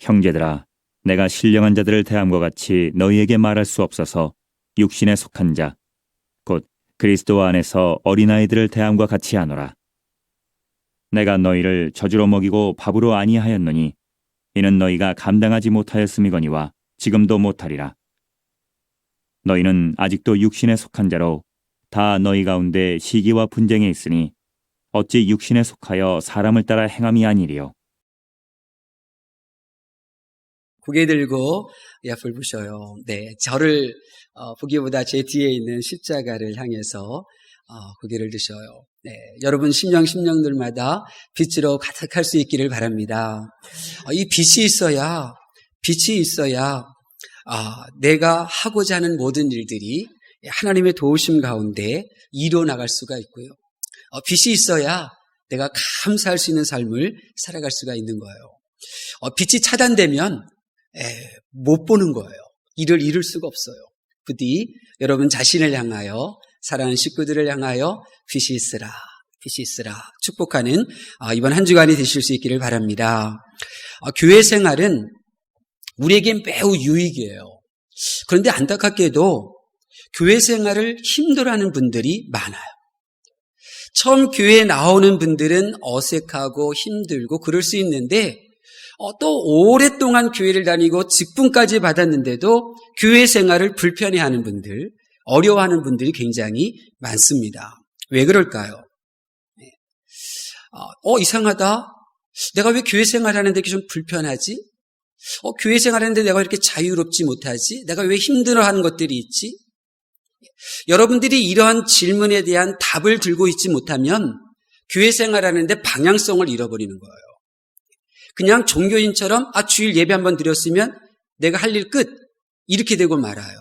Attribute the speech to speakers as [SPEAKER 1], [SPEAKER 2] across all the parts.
[SPEAKER 1] 형제들아, 내가 신령한 자들을 대함과 같이 너희에게 말할 수 없어서 육신에 속한 자, 곧 그리스도 안에서 어린아이들을 대함과 같이 하노라. 내가 너희를 젖으로 먹이고 밥으로 아니하였노니 이는 너희가 감당하지 못하였음이거니와 지금도 못하리라. 너희는 아직도 육신에 속한 자로 다 너희 가운데 시기와 분쟁에 있으니 어찌 육신에 속하여 사람을 따라 행함이 아니리요.
[SPEAKER 2] 고개 들고 앞을 보셔요. 네, 저를 보기보다 제 뒤에 있는 십자가를 향해서 고개를 드셔요. 네, 여러분 심령들마다 빛으로 가득할 수 있기를 바랍니다. 이 빛이 있어야 내가 하고자 하는 모든 일들이 하나님의 도우심 가운데 이루어나갈 수가 있고요. 빛이 있어야 내가 감사할 수 있는 삶을 살아갈 수가 있는 거예요. 빛이 차단되면 못 보는 거예요. 일을 이룰 수가 없어요. 부디 여러분 자신을 향하여, 사랑하는 식구들을 향하여 빛이 있으라 축복하는 이번 한 주간이 되실 수 있기를 바랍니다. 교회 생활은 우리에겐 매우 유익이에요. 그런데 안타깝게도 교회 생활을 힘들어하는 분들이 많아요. 처음 교회에 나오는 분들은 어색하고 힘들고 그럴 수 있는데 또 오랫동안 교회를 다니고 직분까지 받았는데도 교회 생활을 불편해하는 분들, 어려워하는 분들이 굉장히 많습니다. 왜 그럴까요? 이상하다. 내가 왜 교회 생활하는데 이렇게 좀 불편하지? 교회 생활하는데 내가 이렇게 자유롭지 못하지? 내가 왜 힘들어하는 것들이 있지? 여러분들이 이러한 질문에 대한 답을 들고 있지 못하면 교회 생활하는데 방향성을 잃어버리는 거예요. 그냥 종교인처럼 주일 예배 한번 드렸으면 내가 할 일 끝 이렇게 되고 말아요.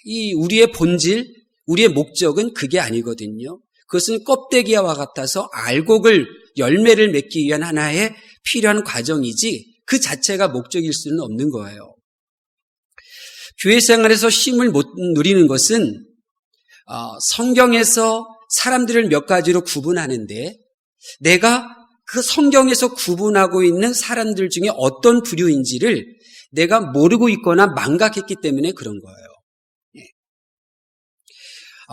[SPEAKER 2] 이 우리의 본질, 우리의 목적은 그게 아니거든요. 그것은 껍데기와 같아서 알곡을 열매를 맺기 위한 하나의 필요한 과정이지 그 자체가 목적일 수는 없는 거예요. 교회 생활에서 힘을 못 누리는 것은 성경에서 사람들을 몇 가지로 구분하는데 내가 그 성경에서 구분하고 있는 사람들 중에 어떤 부류인지를 내가 모르고 있거나 망각했기 때문에 그런 거예요.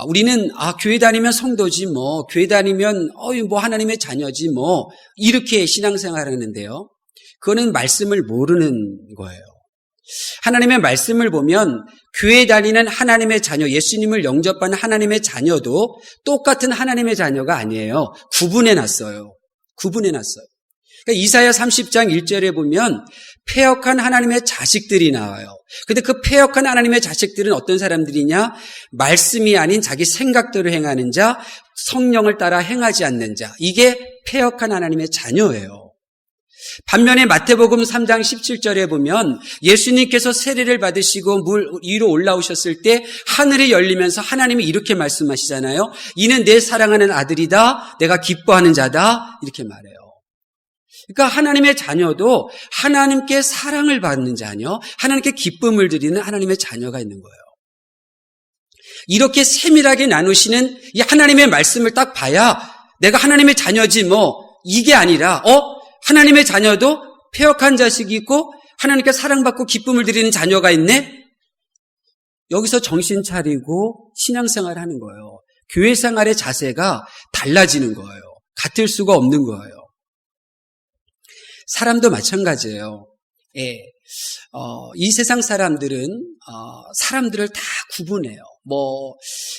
[SPEAKER 2] 우리는 교회 다니면 성도지 뭐, 교회 다니면 하나님의 자녀지 뭐 이렇게 신앙생활을 하는데요. 그거는 말씀을 모르는 거예요. 하나님의 말씀을 보면 교회 다니는 하나님의 자녀, 예수님을 영접하는 하나님의 자녀도 똑같은 하나님의 자녀가 아니에요. 구분해놨어요. 그러니까 이사야 30장 1절에 보면 패역한 하나님의 자식들이 나와요. 근데 그 패역한 하나님의 자식들은 어떤 사람들이냐? 말씀이 아닌 자기 생각대로 행하는 자, 성령을 따라 행하지 않는 자. 이게 패역한 하나님의 자녀예요. 반면에 마태복음 3장 17절에 보면 예수님께서 세례를 받으시고 물 위로 올라오셨을 때 하늘이 열리면서 하나님이 이렇게 말씀하시잖아요. 이는 내 사랑하는 아들이다. 내가 기뻐하는 자다. 이렇게 말해요. 그러니까 하나님의 자녀도 하나님께 사랑을 받는 자녀, 하나님께 기쁨을 드리는 하나님의 자녀가 있는 거예요. 이렇게 세밀하게 나누시는 이 하나님의 말씀을 딱 봐야 내가 하나님의 자녀지 뭐 이게 아니라 하나님의 자녀도 패역한 자식이 있고 하나님께 사랑받고 기쁨을 드리는 자녀가 있네? 여기서 정신 차리고 신앙생활을 하는 거예요. 교회 생활의 자세가 달라지는 거예요. 같을 수가 없는 거예요. 사람도 마찬가지예요. 이 세상 사람들은 사람들을 다 구분해요.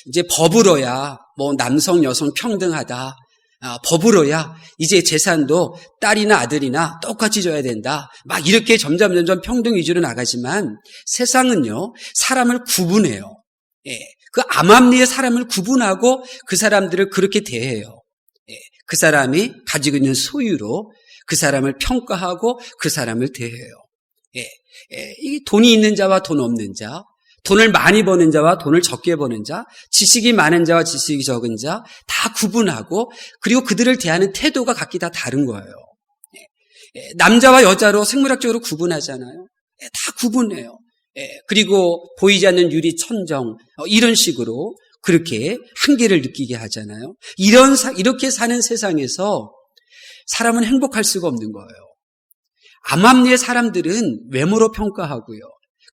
[SPEAKER 2] 이제 법으로야 남성 여성 평등하다. 법으로야 이제 재산도 딸이나 아들이나 똑같이 줘야 된다. 막 이렇게 점점 평등 위주로 나가지만 세상은요 사람을 구분해요. 그 암암리의 사람을 구분하고 그 사람들을 그렇게 대해요. 그 사람이 가지고 있는 소유로 그 사람을 평가하고 그 사람을 대해요. 이 돈이 있는 자와 돈 없는 자, 돈을 많이 버는 자와 돈을 적게 버는 자, 지식이 많은 자와 지식이 적은 자 다 구분하고 그리고 그들을 대하는 태도가 각기 다 다른 거예요. 남자와 여자로 생물학적으로 구분하잖아요. 다 구분해요. 그리고 보이지 않는 유리 천정 이런 식으로 그렇게 한계를 느끼게 하잖아요. 이렇게 사는 세상에서 사람은 행복할 수가 없는 거예요. 암암리의 사람들은 외모로 평가하고요.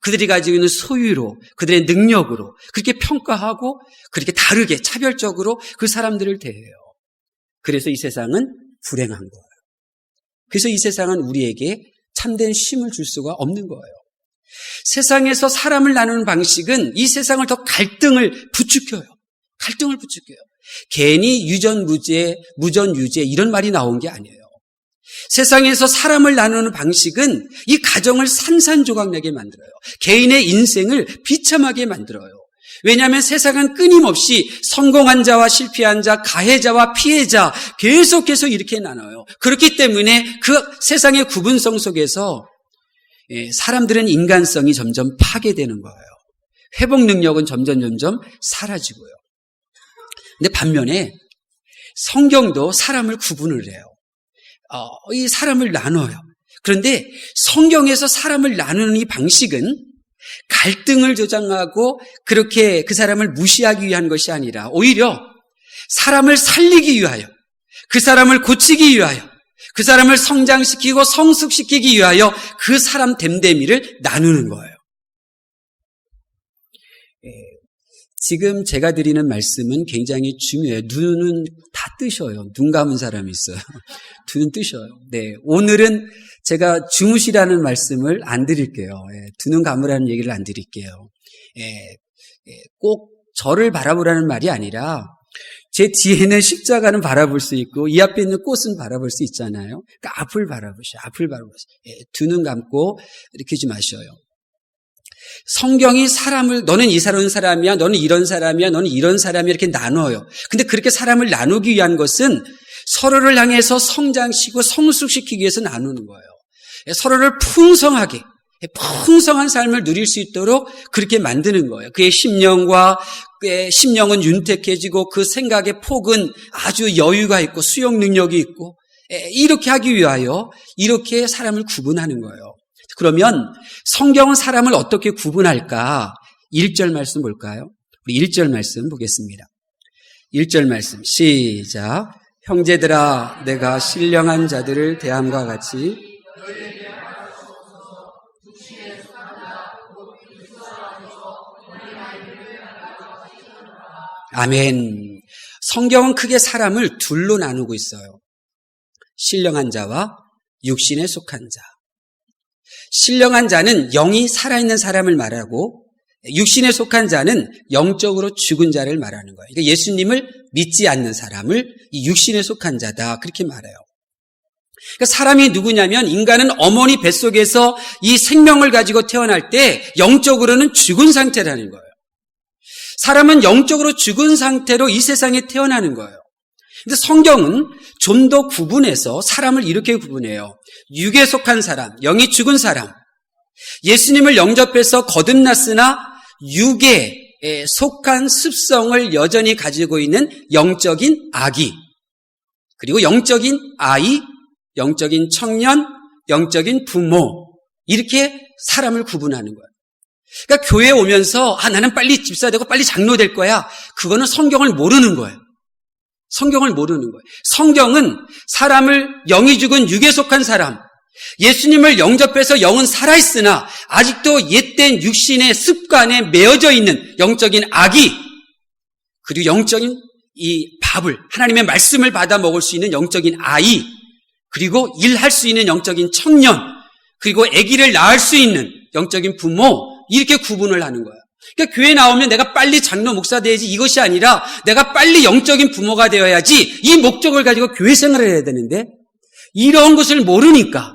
[SPEAKER 2] 그들이 가지고 있는 소유로, 그들의 능력으로 그렇게 평가하고 그렇게 다르게 차별적으로 그 사람들을 대해요. 그래서 이 세상은 불행한 거예요. 그래서 이 세상은 우리에게 참된 쉼을 줄 수가 없는 거예요. 세상에서 사람을 나누는 방식은 이 세상을 더 갈등을 부추겨요. 갈등을 부추겨요. 괜히 유전무죄, 무전유죄 이런 말이 나온 게 아니에요. 세상에서 사람을 나누는 방식은 이 가정을 산산조각나게 만들어요. 개인의 인생을 비참하게 만들어요. 왜냐하면 세상은 끊임없이 성공한 자와 실패한 자, 가해자와 피해자 계속해서 이렇게 나눠요. 그렇기 때문에 그 세상의 구분성 속에서 사람들은 인간성이 점점 파괴되는 거예요. 회복 능력은 점점 사라지고요. 근데 반면에 성경도 사람을 구분을 해요. 이 사람을 나눠요. 그런데 성경에서 사람을 나누는 이 방식은 갈등을 조장하고 그렇게 그 사람을 무시하기 위한 것이 아니라 오히려 사람을 살리기 위하여, 그 사람을 고치기 위하여, 그 사람을 성장시키고 성숙시키기 위하여 그 사람 됨됨이를 나누는 거예요. 지금 제가 드리는 말씀은 굉장히 중요해요. 눈은 다 뜨셔요. 눈 감은 사람이 있어요. 눈은 뜨셔요. 네, 오늘은 제가 주무시라는 말씀을 안 드릴게요. 두 눈 감으라는 얘기를 안 드릴게요. 꼭 저를 바라보라는 말이 아니라 제 뒤에는 십자가는 바라볼 수 있고 이 앞에 있는 꽃은 바라볼 수 있잖아요. 그러니까 앞을 바라보셔요. 앞을 바라보세요. 두 눈 감고 이렇게 좀 하셔요. 성경이 사람을 너는 이런 사람이야, 너는 이런 사람이야, 너는 이런 사람이야 이렇게 나눠요. 근데 그렇게 사람을 나누기 위한 것은 서로를 향해서 성장시키고 성숙시키기 위해서 나누는 거예요. 서로를 풍성하게, 풍성한 삶을 누릴 수 있도록 그렇게 만드는 거예요. 그의 심령과 그의 심령은 윤택해지고 그 생각의 폭은 아주 여유가 있고 수용 능력이 있고 이렇게 하기 위하여 이렇게 사람을 구분하는 거예요. 그러면 성경은 사람을 어떻게 구분할까? 1절 말씀 볼까요? 우리 1절 말씀 보겠습니다. 1절 말씀 시작. 형제들아 내가 신령한 자들을 대함과 같이 아멘. 성경은 크게 사람을 둘로 나누고 있어요. 신령한 자와 육신에 속한 자. 신령한 자는 영이 살아있는 사람을 말하고 육신에 속한 자는 영적으로 죽은 자를 말하는 거예요. 그러니까 예수님을 믿지 않는 사람을 이 육신에 속한 자다 그렇게 말해요. 그러니까 사람이 누구냐면 인간은 어머니 뱃속에서 이 생명을 가지고 태어날 때 영적으로는 죽은 상태라는 거예요. 사람은 영적으로 죽은 상태로 이 세상에 태어나는 거예요. 근데 성경은 좀 더 구분해서 사람을 이렇게 구분해요. 육에 속한 사람, 영이 죽은 사람. 예수님을 영접해서 거듭났으나 육에 속한 습성을 여전히 가지고 있는 영적인 아기. 그리고 영적인 아이, 영적인 청년, 영적인 부모. 이렇게 사람을 구분하는 거예요. 그러니까 교회에 오면서 나는 빨리 집사 되고 빨리 장로 될 거야. 그거는 성경을 모르는 거예요. 성경을 모르는 거예요. 성경은 사람을 영이 죽은 육에 속한 사람, 예수님을 영접해서 영은 살아있으나 아직도 옛된 육신의 습관에 매여져 있는 영적인 아기, 그리고 영적인 이 밥을, 하나님의 말씀을 받아 먹을 수 있는 영적인 아이, 그리고 일할 수 있는 영적인 청년, 그리고 아기를 낳을 수 있는 영적인 부모, 이렇게 구분을 하는 거예요. 그러니까 교회 나오면 내가 빨리 장로 목사 돼야지 이것이 아니라 내가 빨리 영적인 부모가 되어야지 이 목적을 가지고 교회 생활을 해야 되는데 이런 것을 모르니까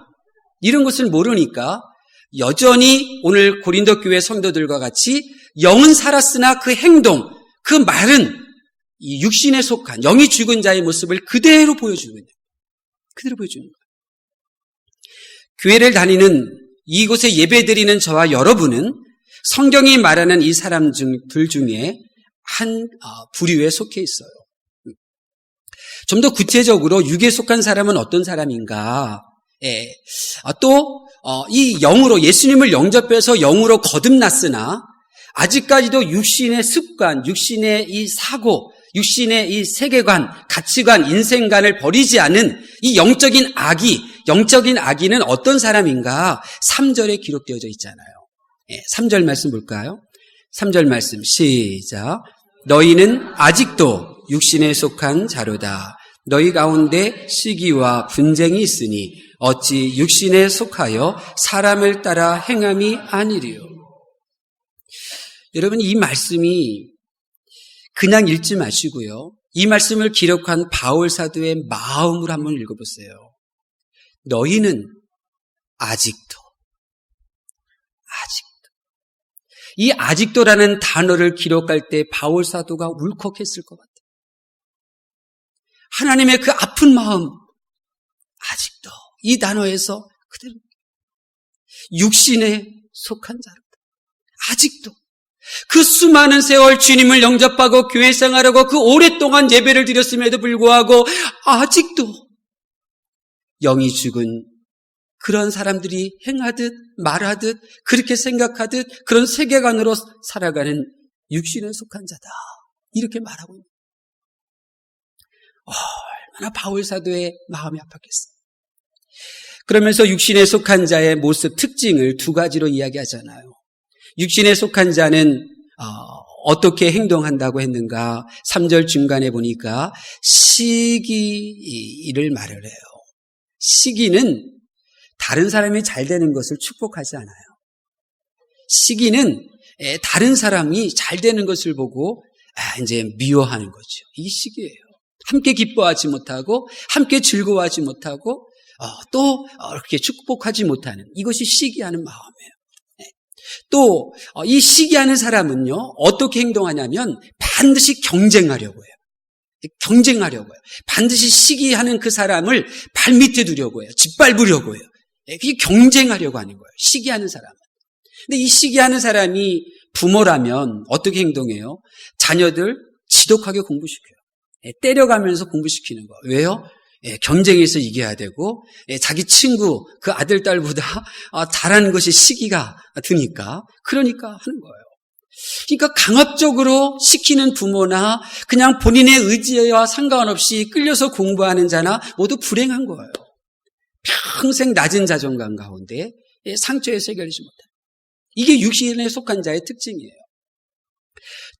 [SPEAKER 2] 여전히 오늘 고린도 교회 성도들과 같이 영은 살았으나 그 행동, 그 말은 이 육신에 속한 영이 죽은 자의 모습을 그대로 보여주는 거예요. 그대로 보여주는 거예요. 교회를 다니는 이곳에 예배드리는 저와 여러분은 성경이 말하는 이 사람들 중에 한 부류에 속해 있어요. 좀 더 구체적으로 육에 속한 사람은 어떤 사람인가? 또 이 영으로 예수님을 영접해서 영으로 거듭났으나 아직까지도 육신의 습관, 육신의 이 사고, 육신의 이 세계관, 가치관, 인생관을 버리지 않은 이 영적인 아기, 영적인 악인은 어떤 사람인가? 3절에 기록되어져 있잖아요. 3절 말씀 볼까요? 3절 말씀 시작. 너희는 아직도 육신에 속한 자로다. 너희 가운데 시기와 분쟁이 있으니 어찌 육신에 속하여 사람을 따라 행함이 아니리요. 여러분, 이 말씀이 그냥 읽지 마시고요. 이 말씀을 기록한 바울 사도의 마음으로 한번 읽어보세요. 너희는 아직도. 이 아직도라는 단어를 기록할 때 바울 사도가 울컥했을 것 같아요. 하나님의 그 아픈 마음, 아직도 이 단어에서 그대로 육신에 속한 자로다. 아직도 그 수많은 세월 주님을 영접하고 교회 생활하고 그 오랫동안 예배를 드렸음에도 불구하고 아직도 영이 죽은 그런 사람들이 행하듯 말하듯 그렇게 생각하듯 그런 세계관으로 살아가는 육신에 속한 자다. 이렇게 말하고 있는 얼마나 바울 사도의 마음이 아팠겠어요. 그러면서 육신에 속한 자의 모습 특징을 두 가지로 이야기하잖아요. 육신에 속한 자는 어떻게 행동한다고 했는가? 3절 중간에 보니까 시기를 말을 해요. 시기는 다른 사람이 잘 되는 것을 축복하지 않아요. 시기는 다른 사람이 잘 되는 것을 보고 이제 미워하는 거죠. 이 시기예요. 함께 기뻐하지 못하고 함께 즐거워하지 못하고 또 이렇게 축복하지 못하는 이것이 시기하는 마음이에요. 또 이 시기하는 사람은요 어떻게 행동하냐면 반드시 경쟁하려고 해요. 반드시 시기하는 그 사람을 발밑에 두려고 해요. 짓밟으려고 해요. 그게 경쟁하려고 하는 거예요. 시기하는 사람은. 근데 이 시기하는 사람이 부모라면 어떻게 행동해요? 자녀들 지독하게 공부시켜요. 때려가면서 공부시키는 거. 왜요? 경쟁에서 이겨야 되고 자기 친구 그 아들 딸보다 잘하는 것이 시기가 드니까 그러니까 하는 거예요. 그러니까 강압적으로 시키는 부모나 그냥 본인의 의지와 상관없이 끌려서 공부하는 자나 모두 불행한 거예요. 평생 낮은 자존감 가운데 상처에서 해결하지 못해요. 이게 육신에 속한 자의 특징이에요.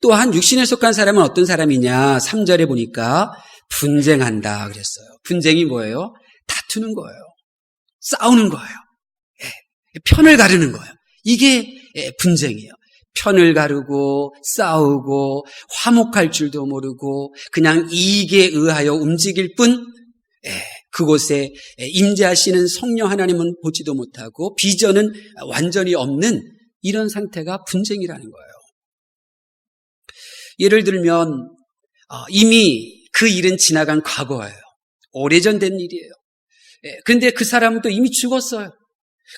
[SPEAKER 2] 또한 육신에 속한 사람은 어떤 사람이냐? 3절에 보니까 분쟁한다 그랬어요. 분쟁이 뭐예요? 다투는 거예요. 싸우는 거예요. 편을 가르는 거예요. 이게 분쟁이에요. 편을 가르고 싸우고 화목할 줄도 모르고 그냥 이익에 의하여 움직일 뿐 그곳에 임재하시는 성령 하나님은 보지도 못하고 비전은 완전히 없는 이런 상태가 분쟁이라는 거예요. 예를 들면 이미 그 일은 지나간 과거예요. 오래전 된 일이에요. 그런데 그 사람은 또 이미 죽었어요.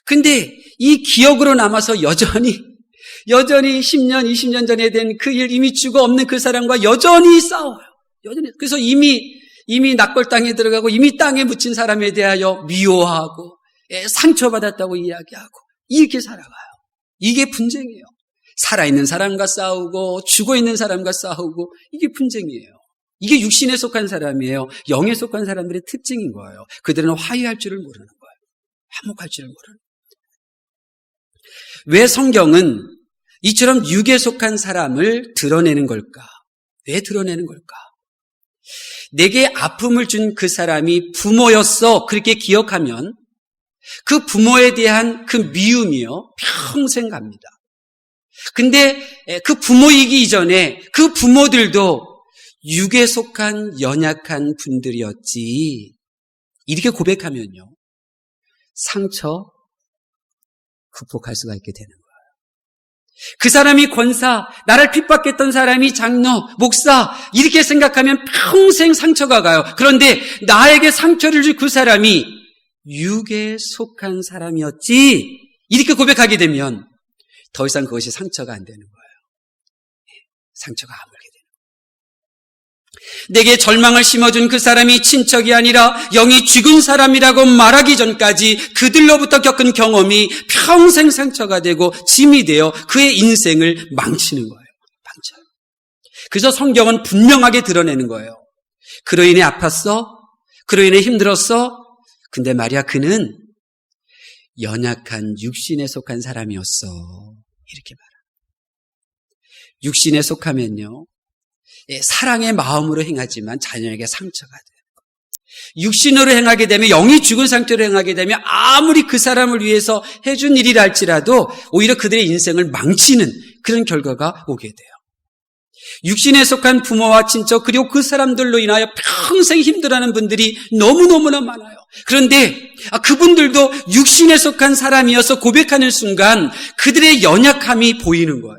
[SPEAKER 2] 근데 이 기억으로 남아서 여전히 10년, 20년 전에 된 그 일 이미 죽어 없는 그 사람과 여전히 싸워요. 그래서 이미 낙골 땅에 들어가고 이미 땅에 묻힌 사람에 대하여 미워하고 상처받았다고 이야기하고 이렇게 살아가요. 이게 분쟁이에요. 살아있는 사람과 싸우고 죽어있는 사람과 싸우고 이게 분쟁이에요. 이게 육신에 속한 사람이에요. 영에 속한 사람들의 특징인 거예요. 그들은 화해할 줄을 모르는 거예요. 화목할 줄을 모르는 거예요. 왜 성경은 이처럼 육에 속한 사람을 드러내는 걸까? 왜 드러내는 걸까? 내게 아픔을 준 그 사람이 부모였어. 그렇게 기억하면 그 부모에 대한 그 미움이요. 평생 갑니다. 근데 그 부모이기 이전에 그 부모들도 육에 속한 연약한 분들이었지. 이렇게 고백하면요. 상처 극복할 수가 있게 되는 거예요. 그 사람이 권사, 나를 핍박했던 사람이 장로, 목사 이렇게 생각하면 평생 상처가 가요. 그런데 나에게 상처를 준 그 사람이 육에 속한 사람이었지. 이렇게 고백하게 되면 더 이상 그것이 상처가 안 되는 거예요. 상처가 아물게 되는 거예요. 내게 절망을 심어준 그 사람이 친척이 아니라 영이 죽은 사람이라고 말하기 전까지 그들로부터 겪은 경험이 평생 상처가 되고 짐이 되어 그의 인생을 망치는 거예요. 망쳐요. 그래서 성경은 분명하게 드러내는 거예요. 그로 인해 아팠어? 그로 인해 힘들었어? 근데 말이야, 그는 연약한 육신에 속한 사람이었어. 이렇게 말합니다. 육신에 속하면요, 사랑의 마음으로 행하지만 자녀에게 상처가 돼요. 육신으로 행하게 되면, 영이 죽은 상태로 행하게 되면 아무리 그 사람을 위해서 해준 일이라 할지라도 오히려 그들의 인생을 망치는 그런 결과가 오게 돼요. 육신에 속한 부모와 친척, 그리고 그 사람들로 인하여 평생 힘들어하는 분들이 너무너무나 많아요. 그런데 그분들도 육신에 속한 사람이어서 고백하는 순간 그들의 연약함이 보이는 거예요.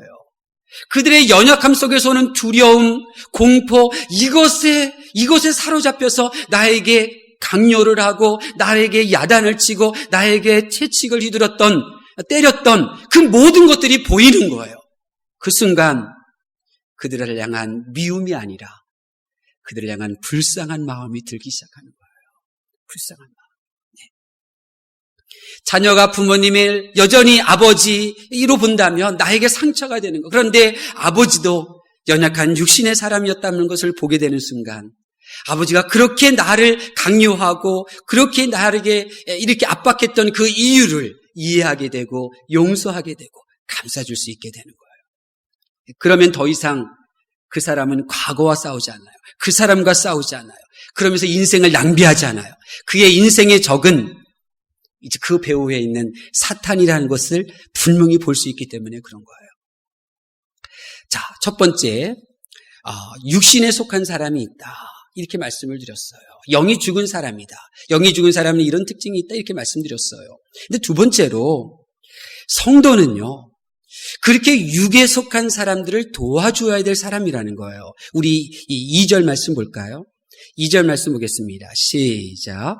[SPEAKER 2] 그들의 연약함 속에서 오는 두려움, 공포, 이것에 사로잡혀서 나에게 강요를 하고 나에게 야단을 치고 나에게 채찍을 휘둘렀던, 때렸던 그 모든 것들이 보이는 거예요. 그 순간 그들을 향한 미움이 아니라 그들을 향한 불쌍한 마음이 들기 시작하는 거예요. 불쌍한 마음. 자녀가 부모님을 여전히 아버지로 본다면 나에게 상처가 되는 거. 그런데 아버지도 연약한 육신의 사람이었다는 것을 보게 되는 순간, 아버지가 그렇게 나를 강요하고 그렇게 나에게 이렇게 압박했던 그 이유를 이해하게 되고 용서하게 되고 감싸줄 수 있게 되는 거예요. 그러면 더 이상 그 사람은 과거와 싸우지 않아요. 그 사람과 싸우지 않아요. 그러면서 인생을 낭비하지 않아요. 그의 인생의 적은 이제 그 배후에 있는 사탄이라는 것을 분명히 볼 수 있기 때문에 그런 거예요. 자, 첫 번째, 육신에 속한 사람이 있다. 이렇게 말씀을 드렸어요. 영이 죽은 사람이다. 영이 죽은 사람은 이런 특징이 있다. 이렇게 말씀드렸어요. 근데 두 번째로, 성도는요, 그렇게 육에 속한 사람들을 도와줘야 될 사람이라는 거예요. 우리 이 2절 말씀 볼까요? 2절 말씀 보겠습니다. 시작.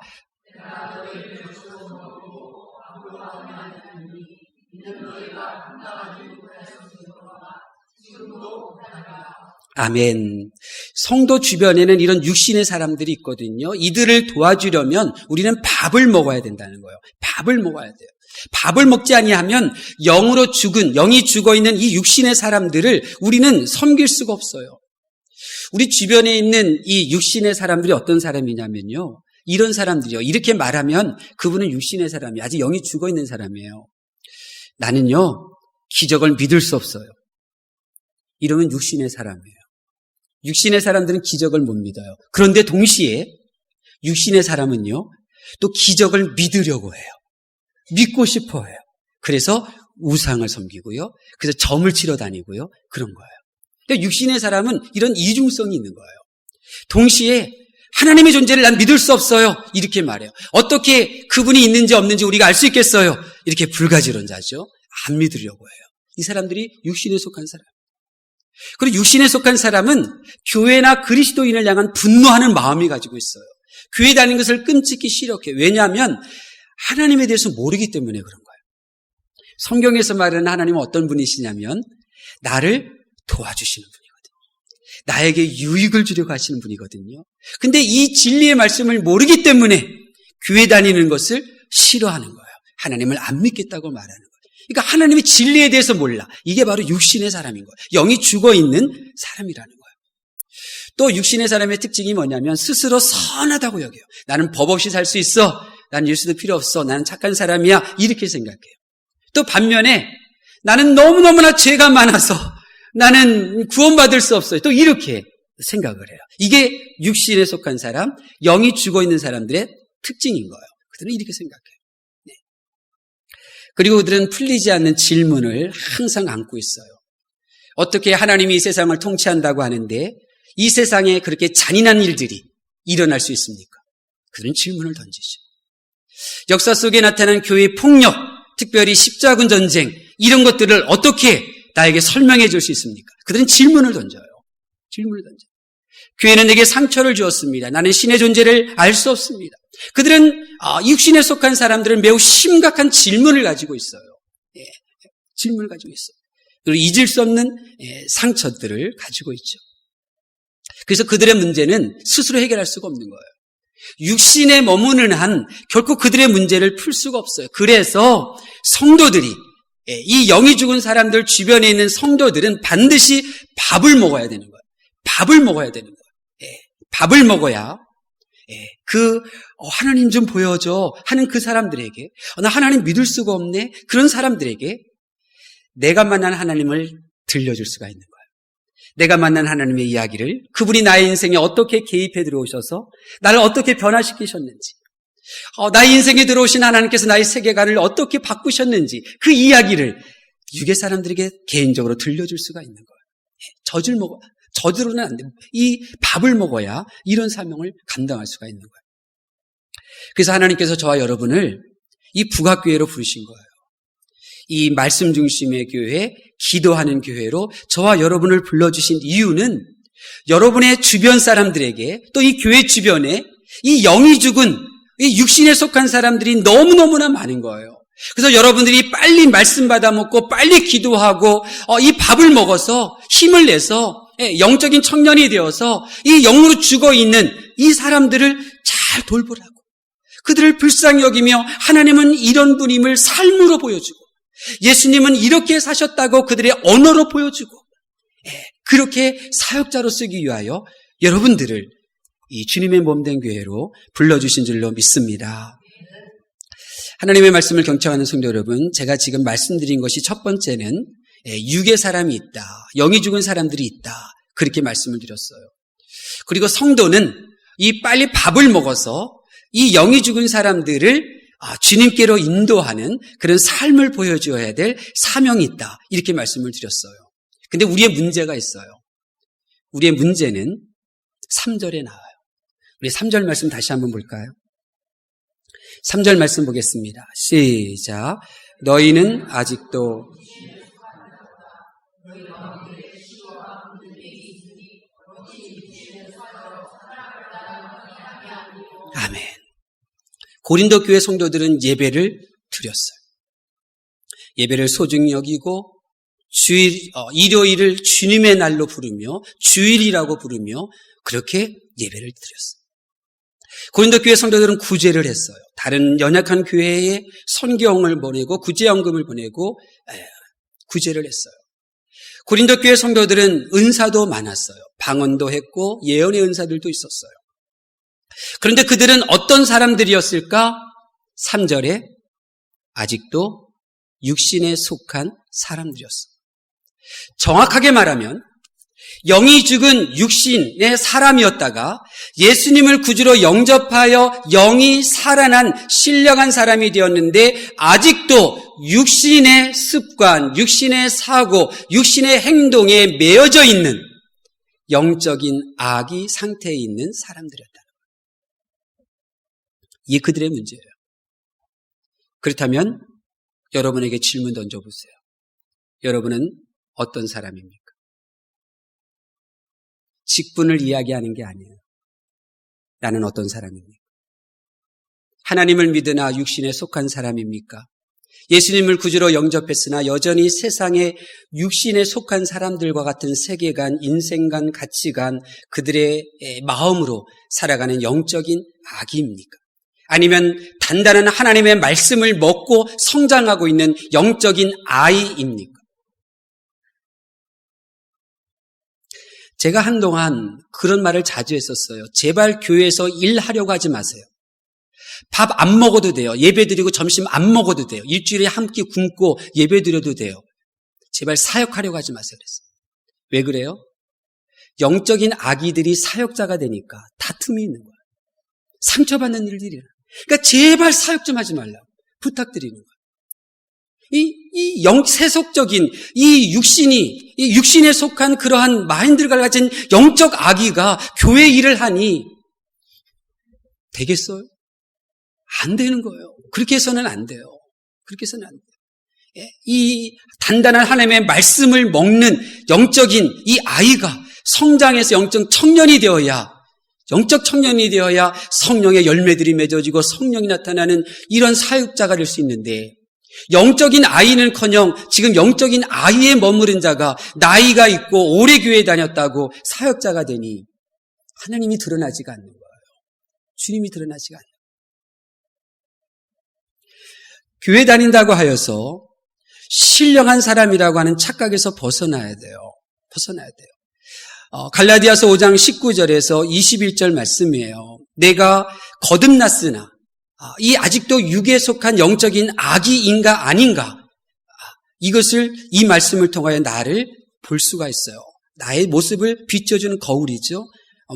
[SPEAKER 2] 아멘. 성도 주변에는 이런 육신의 사람들이 있거든요. 이들을 도와주려면 우리는 밥을 먹어야 된다는 거예요. 밥을 먹어야 돼요. 밥을 먹지 아니하면 영이 죽어있는 이 육신의 사람들을 우리는 섬길 수가 없어요. 우리 주변에 있는 이 육신의 사람들이 어떤 사람이냐면요, 이런 사람들이요, 이렇게 말하면 그분은 육신의 사람이에요. 아직 영이 죽어있는 사람이에요. 나는요, 기적을 믿을 수 없어요. 이러면 육신의 사람이에요. 육신의 사람들은 기적을 못 믿어요. 그런데 동시에 육신의 사람은요, 또 기적을 믿으려고 해요. 믿고 싶어 해요. 그래서 우상을 섬기고요. 그래서 점을 치러 다니고요. 그런 거예요. 그러니까 육신의 사람은 이런 이중성이 있는 거예요. 동시에 하나님의 존재를 난 믿을 수 없어요. 이렇게 말해요. 어떻게 그분이 있는지 없는지 우리가 알 수 있겠어요? 이렇게 불가지론자죠. 안 믿으려고 해요. 이 사람들이 육신에 속한 사람. 그리고 육신에 속한 사람은 교회나 그리스도인을 향한 분노하는 마음이 가지고 있어요. 교회 다니는 것을 끔찍히 싫어해요. 왜냐하면 하나님에 대해서 모르기 때문에 그런 거예요. 성경에서 말하는 하나님은 어떤 분이시냐면 나를 도와주시는 분이거든요. 나에게 유익을 주려고 하시는 분이거든요. 근데 이 진리의 말씀을 모르기 때문에 교회 다니는 것을 싫어하는 거예요. 하나님을 안 믿겠다고 말하는 거예요. 그러니까 하나님의 진리에 대해서 몰라. 이게 바로 육신의 사람인 거예요. 영이 죽어있는 사람이라는 거예요. 또 육신의 사람의 특징이 뭐냐면 스스로 선하다고 여겨요. 나는 법 없이 살 수 있어. 난 예수도 필요 없어. 나는 착한 사람이야. 이렇게 생각해요. 또 반면에 나는 너무너무나 죄가 많아서 나는 구원받을 수 없어요. 또 이렇게 생각을 해요. 이게 육신에 속한 사람, 영이 죽어있는 사람들의 특징인 거예요. 그들은 이렇게 생각해요. 네. 그리고 그들은 풀리지 않는 질문을 항상 안고 있어요. 어떻게 하나님이 이 세상을 통치한다고 하는데 이 세상에 그렇게 잔인한 일들이 일어날 수 있습니까? 그들은 질문을 던지죠. 역사 속에 나타난 교회의 폭력, 특별히 십자군 전쟁, 이런 것들을 어떻게 나에게 설명해 줄 수 있습니까? 그들은 질문을 던져요. 질문을 던져요. 교회는 내게 상처를 주었습니다. 나는 신의 존재를 알 수 없습니다. 그들은 육신에 속한 사람들은 매우 심각한 질문을 가지고 있어요. 예, 질문을 가지고 있어요. 그리고 잊을 수 없는 상처들을 가지고 있죠. 그래서 그들의 문제는 스스로 해결할 수가 없는 거예요. 육신에 머무는 한 결코 그들의 문제를 풀 수가 없어요. 그래서 성도들이, 이 영이 죽은 사람들 주변에 있는 성도들은 반드시 밥을 먹어야 되는 거예요. 밥을 먹어야 되는 거예요. 밥을 먹어야 그 하나님 좀 보여줘 하는 그 사람들에게, 나 하나님 믿을 수가 없네, 그런 사람들에게 내가 만난 하나님을 들려줄 수가 있는 거예요. 내가 만난 하나님의 이야기를, 그분이 나의 인생에 어떻게 개입해 들어오셔서 나를 어떻게 변화시키셨는지, 나의 인생에 들어오신 하나님께서 나의 세계관을 어떻게 바꾸셨는지, 그 이야기를 유괴 사람들에게 개인적으로 들려줄 수가 있는 거예요. 저주로는 안 돼. 이 밥을 먹어야 이런 사명을 감당할 수가 있는 거예요. 그래서 하나님께서 저와 여러분을 이 북악교회로 부르신 거예요. 이 말씀 중심의 교회, 기도하는 교회로 저와 여러분을 불러주신 이유는 여러분의 주변 사람들에게, 또 이 교회 주변에 이 영이 죽은, 이 육신에 속한 사람들이 너무너무나 많은 거예요. 그래서 여러분들이 빨리 말씀 받아 먹고 빨리 기도하고 이 밥을 먹어서 힘을 내서 영적인 청년이 되어서 이 영으로 죽어있는 이 사람들을 잘 돌보라고, 그들을 불쌍히 여기며 하나님은 이런 분임을 삶으로 보여주고 예수님은 이렇게 사셨다고 그들의 언어로 보여주고, 그렇게 사역자로 쓰기 위하여 여러분들을 이 주님의 몸된 교회로 불러주신 줄로 믿습니다. 하나님의 말씀을 경청하는 성도 여러분, 제가 지금 말씀드린 것이 첫 번째는 육의 사람이 있다, 영이 죽은 사람들이 있다, 그렇게 말씀을 드렸어요. 그리고 성도는 이 빨리 밥을 먹어서 이 영이 죽은 사람들을 주님께로 인도하는 그런 삶을 보여줘야 될 사명이 있다, 이렇게 말씀을 드렸어요. 근데 우리의 문제가 있어요. 우리의 문제는 3절에 나와요. 우리 3절 말씀 다시 한번 볼까요? 3절 말씀 보겠습니다. 시작. 너희는 아직도 아멘. 고린도 교회 성도들은 예배를 드렸어요. 예배를 소중히 여기고 일요일을 주님의 날로 부르며 주일이라고 부르며 그렇게 예배를 드렸어요. 고린도 교회 성도들은 구제를 했어요. 다른 연약한 교회에 선교원을 보내고 구제연금을 보내고 구제를 했어요. 고린도 교회 성도들은 은사도 많았어요. 방언도 했고 예언의 은사들도 있었어요. 그런데 그들은 어떤 사람들이었을까? 3절에 아직도 육신에 속한 사람들이었어요. 정확하게 말하면 영이 죽은 육신의 사람이었다가 예수님을 구주로 영접하여 영이 살아난 신령한 사람이 되었는데 아직도 육신의 습관, 육신의 사고, 육신의 행동에 매여져 있는 영적인 악이 상태에 있는 사람들이었다. 이게 그들의 문제예요. 그렇다면 여러분에게 질문 던져보세요. 여러분은 어떤 사람입니까? 직분을 이야기하는 게 아니에요. 나는 어떤 사람입니까? 하나님을 믿으나 육신에 속한 사람입니까? 예수님을 구주로 영접했으나 여전히 세상에 육신에 속한 사람들과 같은 세계관, 인생관, 가치관, 그들의 마음으로 살아가는 영적인 아기입니까? 아니면 단단한 하나님의 말씀을 먹고 성장하고 있는 영적인 아이입니까? 제가 한동안 그런 말을 자주 했었어요. 제발 교회에서 일하려고 하지 마세요. 밥 안 먹어도 돼요. 예배 드리고 점심 안 먹어도 돼요. 일주일에 한 끼 굶고 예배 드려도 돼요. 제발 사역하려고 하지 마세요. 그랬어요. 왜 그래요? 영적인 아기들이 사역자가 되니까 다툼이 있는 거예요. 상처받는 일들이 일어나요. 그러니까 제발 사역 좀 하지 말라고 부탁드리는 거예요. 이 세속적인 이 육신에 속한 그러한 마인드를 가진 영적 아기가 교회 일을 하니 되겠어요? 안 되는 거예요. 그렇게 해서는 안 돼요. 그렇게 해서는 안 돼요. 이 단단한 하나님의 말씀을 먹는 영적인 이 아이가 성장해서 영적 청년이 되어야 성령의 열매들이 맺어지고 성령이 나타나는 이런 사역자가 될 수 있는데, 영적인 아이는커녕 지금 영적인 아이에 머무른 자가 나이가 있고 오래 교회에 다녔다고 사역자가 되니 하나님이 드러나지가 않는 거예요. 주님이 드러나지가 않는 거예요. 교회 다닌다고 하여서 신령한 사람이라고 하는 착각에서 벗어나야 돼요. 갈라디아서 5장 19절에서 21절 말씀이에요. 내가 거듭났으나 이 아직도 육에 속한 영적인 아기인가 아닌가, 이것을 이 말씀을 통하여 나를 볼 수가 있어요. 나의 모습을 비춰주는 거울이죠.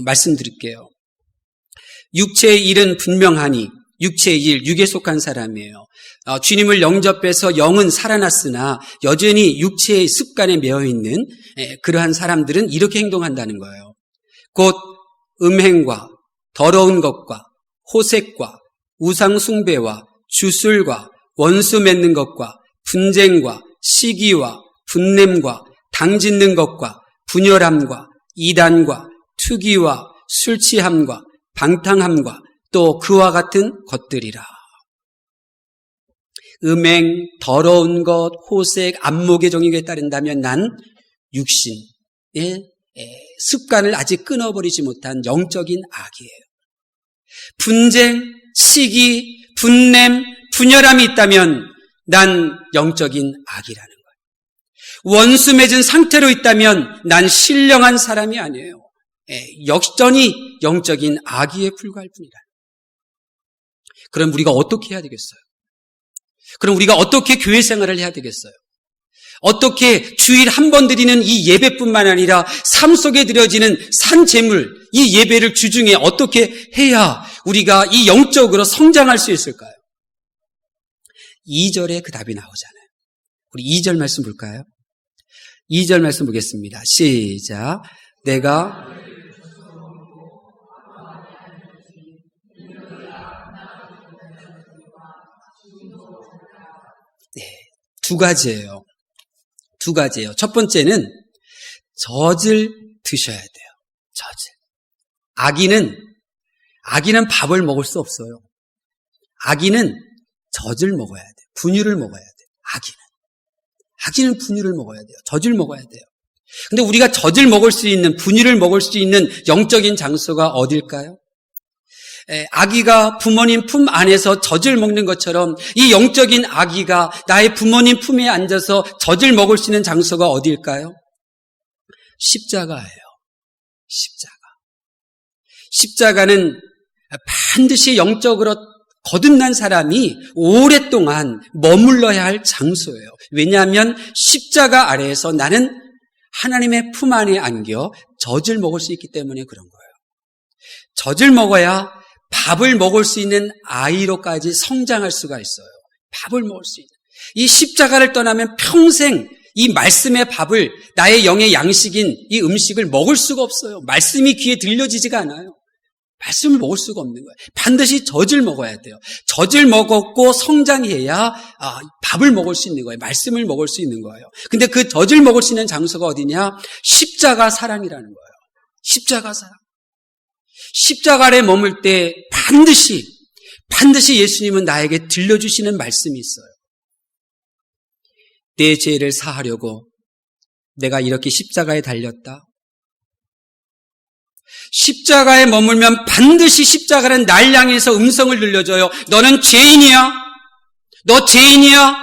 [SPEAKER 2] 말씀드릴게요. 육체의 일은 분명하니, 육체의 일, 육에 속한 사람이에요. 주님을 영접해서 영은 살아났으나 여전히 육체의 습관에 매여있는 그러한 사람들은 이렇게 행동한다는 거예요. 곧 음행과 더러운 것과 호색과 우상숭배와 주술과 원수 맺는 것과 분쟁과 시기와 분냄과 당짓는 것과 분열함과 이단과 투기와 술취함과 방탕함과 또 그와 같은 것들이라. 음행, 더러운 것, 호색, 안목의 정욕에 따른다면 난 육신의 습관을 아직 끊어버리지 못한 영적인 악이에요. 분쟁, 시기, 분냄, 분열함이 있다면 난 영적인 악이라는 거예요. 원수 맺은 상태로 있다면 난 신령한 사람이 아니에요. 역전이 영적인 악의에 불과할 뿐이라. 그럼 우리가 어떻게 해야 되겠어요? 그럼 우리가 어떻게 교회 생활을 해야 되겠어요? 어떻게 주일 한 번 드리는 이 예배뿐만 아니라 삶 속에 드려지는 산제물, 이 예배를 주중에 어떻게 해야 우리가 이 영적으로 성장할 수 있을까요? 2절에 그 답이 나오잖아요. 우리 2절 말씀 볼까요? 2절 말씀 보겠습니다. 시작. 내가 두 가지예요. 두 가지예요. 첫 번째는 젖을 드셔야 돼요. 젖을. 아기는 밥을 먹을 수 없어요. 아기는 젖을 먹어야 돼요. 분유를 먹어야 돼요. 아기는 분유를 먹어야 돼요. 젖을 먹어야 돼요. 근데 우리가 젖을 먹을 수 있는, 분유를 먹을 수 있는 영적인 장소가 어딜까요? 아기가 부모님 품 안에서 젖을 먹는 것처럼 이 영적인 아기가 나의 부모님 품에 앉아서 젖을 먹을 수 있는 장소가 어디일까요? 십자가예요. 십자가는 반드시 영적으로 거듭난 사람이 오랫동안 머물러야 할 장소예요. 왜냐하면 십자가 아래에서 나는 하나님의 품 안에 안겨 젖을 먹을 수 있기 때문에 그런 거예요. 젖을 먹어야 밥을 먹을 수 있는 아이로까지 성장할 수가 있어요. 밥을 먹을 수 있는. 이 십자가를 떠나면 평생 이 말씀의 밥을, 나의 영의 양식인 이 음식을 먹을 수가 없어요. 말씀이 귀에 들려지지가 않아요. 말씀을 먹을 수가 없는 거예요. 반드시 젖을 먹어야 돼요. 젖을 먹었고 성장해야 밥을 먹을 수 있는 거예요. 말씀을 먹을 수 있는 거예요. 근데 그 젖을 먹을 수 있는 장소가 어디냐? 십자가 사랑이라는 거예요. 십자가 사랑. 십자가 아래 머물 때 반드시 예수님은 나에게 들려주시는 말씀이 있어요. 내 죄를 사하려고 내가 이렇게 십자가에 달렸다. 십자가에 머물면 반드시 십자가는 날 향해서 음성을 들려줘요. 너는 죄인이야. 너 죄인이야.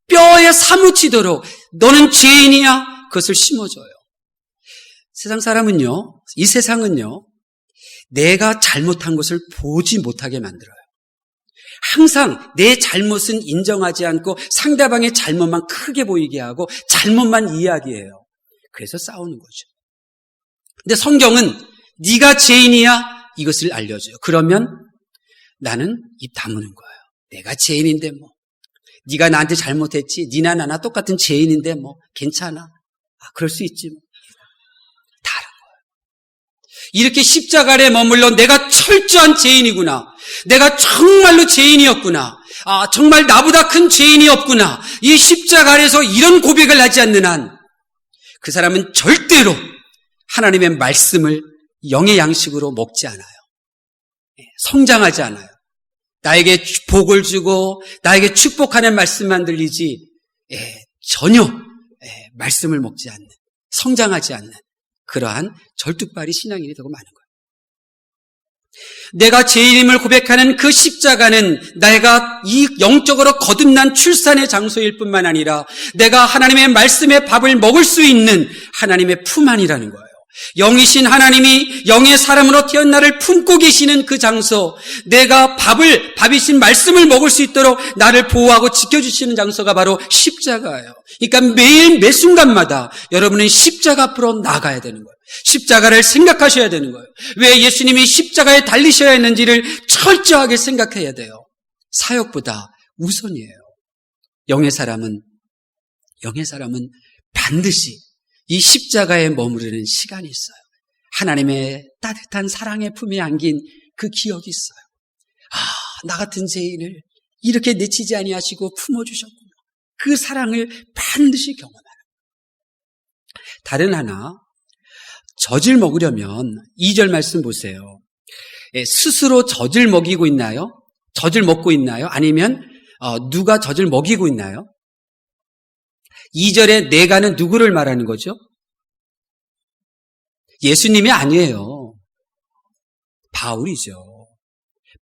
[SPEAKER 2] 뼈에 사무치도록 너는 죄인이야. 그것을 심어줘요. 세상 사람은요, 이 세상은요, 내가 잘못한 것을 보지 못하게 만들어요. 항상 내 잘못은 인정하지 않고 상대방의 잘못만 크게 보이게 하고 잘못만 이야기해요. 그래서 싸우는 거죠. 근데 성경은 네가 죄인이야 이것을 알려줘요. 그러면 나는 입 다무는 거예요. 내가 죄인인데 뭐 네가 나한테 잘못했지. 니나 나나 똑같은 죄인인데 뭐 괜찮아. 그럴 수 있지 뭐. 다른 거예요. 이렇게 십자가 아래 머물러 내가 철저한 죄인이구나. 내가 정말로 죄인이었구나. 정말 나보다 큰 죄인이 없구나. 이 십자가 아래서 이런 고백을 하지 않는 한 그 사람은 절대로 하나님의 말씀을 영의 양식으로 먹지 않아요. 성장하지 않아요. 나에게 복을 주고 나에게 축복하는 말씀만 들리지 전혀 말씀을 먹지 않는, 성장하지 않는 그러한 절뚝발이 신앙인이 되고 마는 거예요. 내가 죄인임을 고백하는 그 십자가는 내가 이 영적으로 거듭난 출산의 장소일 뿐만 아니라 내가 하나님의 말씀의 밥을 먹을 수 있는 하나님의 품 안이라는 거예요. 영이신 하나님이 영의 사람으로 태어난 나를 품고 계시는 그 장소, 내가 밥이신 말씀을 먹을 수 있도록 나를 보호하고 지켜주시는 장소가 바로 십자가예요. 그러니까 매일 매 순간마다 여러분은 십자가 앞으로 나가야 되는 거예요. 십자가를 생각하셔야 되는 거예요. 왜 예수님이 십자가에 달리셔야 했는지를 철저하게 생각해야 돼요. 사역보다 우선이에요. 영의 사람은 반드시 이 십자가에 머무르는 시간이 있어요. 하나님의 따뜻한 사랑의 품에 안긴 그 기억이 있어요. 나 같은 죄인을 이렇게 내치지 아니하시고 품어주셨구나. 그 사랑을 반드시 경험하라. 다른 하나, 젖을 먹으려면 2절 말씀 보세요. 스스로 젖을 먹이고 있나요? 젖을 먹고 있나요? 아니면 누가 젖을 먹이고 있나요? 2절에 내가는 누구를 말하는 거죠? 예수님이 아니에요. 바울이죠.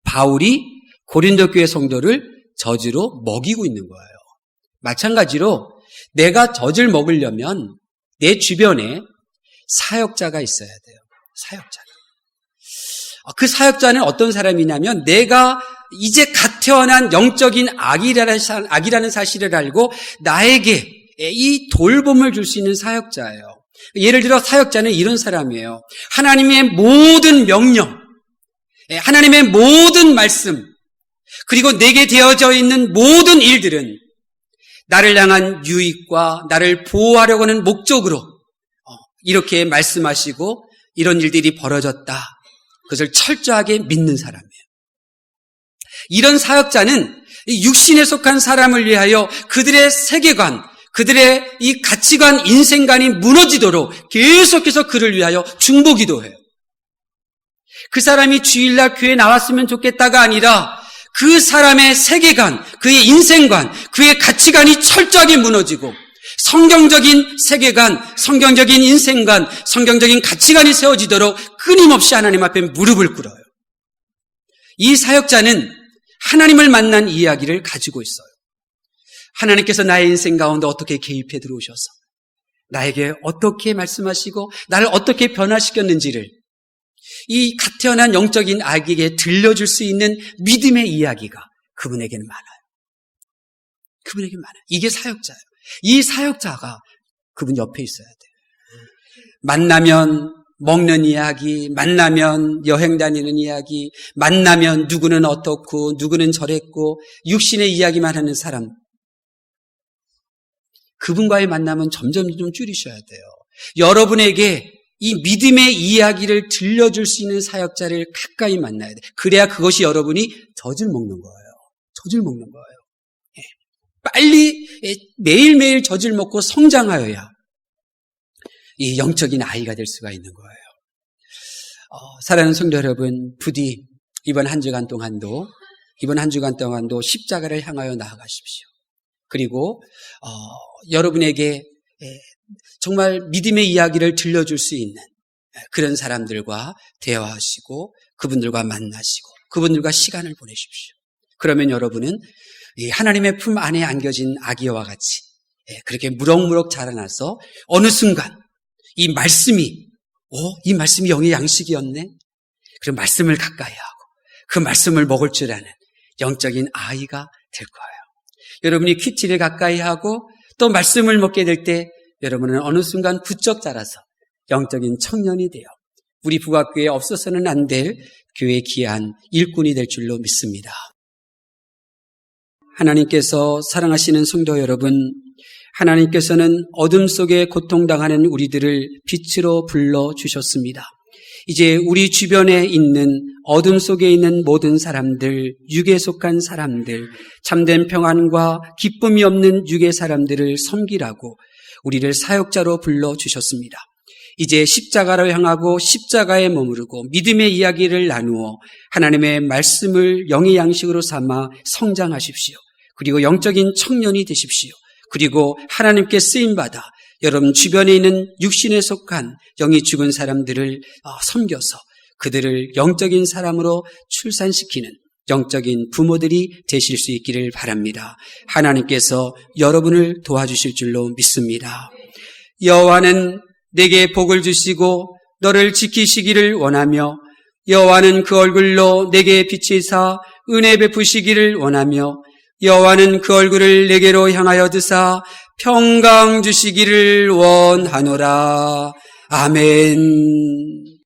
[SPEAKER 2] 바울이 고린도 교회 성도를 젖으로 먹이고 있는 거예요. 마찬가지로 내가 젖을 먹으려면 내 주변에 사역자가 있어야 돼요. 사역자가. 그 사역자는 어떤 사람이냐면 내가 이제 갓 태어난 영적인 아기라는 사실을 알고 나에게 이 돌봄을 줄 수 있는 사역자예요. 예를 들어 사역자는 이런 사람이에요. 하나님의 모든 명령, 하나님의 모든 말씀, 그리고 내게 되어져 있는 모든 일들은 나를 향한 유익과 나를 보호하려고 하는 목적으로 이렇게 말씀하시고 이런 일들이 벌어졌다. 그것을 철저하게 믿는 사람이에요. 이런 사역자는 육신에 속한 사람을 위하여 그들의 세계관, 그들의 이 가치관, 인생관이 무너지도록 계속해서 그를 위하여 중보기도해요. 그 사람이 주일날 교회에 나왔으면 좋겠다가 아니라 그 사람의 세계관, 그의 인생관, 그의 가치관이 철저하게 무너지고 성경적인 세계관, 성경적인 인생관, 성경적인 가치관이 세워지도록 끊임없이 하나님 앞에 무릎을 꿇어요. 이 사역자는 하나님을 만난 이야기를 가지고 있어요. 하나님께서 나의 인생 가운데 어떻게 개입해 들어오셔서 나에게 어떻게 말씀하시고 나를 어떻게 변화시켰는지를 이 갓 태어난 영적인 아기에게 들려줄 수 있는 믿음의 이야기가 그분에게는 많아요. 그분에게 많아요. 이게 사역자예요. 이 사역자가 그분 옆에 있어야 돼요. 만나면 먹는 이야기, 만나면 여행 다니는 이야기, 만나면 누구는 어떻고 누구는 저랬고 육신의 이야기만 하는 사람, 그분과의 만남은 점점 줄이셔야 돼요. 여러분에게 이 믿음의 이야기를 들려줄 수 있는 사역자를 가까이 만나야 돼요. 그래야 그것이 여러분이 젖을 먹는 거예요. 젖을 먹는 거예요. 빨리 매일매일 젖을 먹고 성장하여야 이 영적인 아이가 될 수가 있는 거예요. 사랑하는 성도 여러분, 부디 이번 한 주간 동안도 십자가를 향하여 나아가십시오. 그리고 여러분에게 정말 믿음의 이야기를 들려줄 수 있는 그런 사람들과 대화하시고 그분들과 만나시고 그분들과 시간을 보내십시오. 그러면 여러분은 하나님의 품 안에 안겨진 아기와 같이 그렇게 무럭무럭 자라나서 어느 순간 이 말씀이 영의 양식이었네. 그런 말씀을 가까이 하고 그 말씀을 먹을 줄 아는 영적인 아이가 될 거예요. 여러분이 퀴티를 가까이 하고 또 말씀을 먹게 될 때 여러분은 어느 순간 부쩍 자라서 영적인 청년이 되어 우리 북악교회에 없어서는 안 될 교회의 귀한 일꾼이 될 줄로 믿습니다. 하나님께서 사랑하시는 성도 여러분, 하나님께서는 어둠 속에 고통당하는 우리들을 빛으로 불러주셨습니다. 이제 우리 주변에 있는 어둠 속에 있는 모든 사람들, 육에 속한 사람들, 참된 평안과 기쁨이 없는 육의 사람들을 섬기라고 우리를 사역자로 불러주셨습니다. 이제 십자가를 향하고 십자가에 머무르고 믿음의 이야기를 나누어 하나님의 말씀을 영의 양식으로 삼아 성장하십시오. 그리고 영적인 청년이 되십시오. 그리고 하나님께 쓰임받아 여러분 주변에 있는 육신에 속한 영이 죽은 사람들을 섬겨서 그들을 영적인 사람으로 출산시키는 영적인 부모들이 되실 수 있기를 바랍니다. 하나님께서 여러분을 도와주실 줄로 믿습니다. 여호와는 내게 복을 주시고 너를 지키시기를 원하며 여호와는 그 얼굴로 내게 비치사 은혜 베푸시기를 원하며 여호와는 그 얼굴을 내게로 향하여 드사 평강 주시기를 원하노라. 아멘.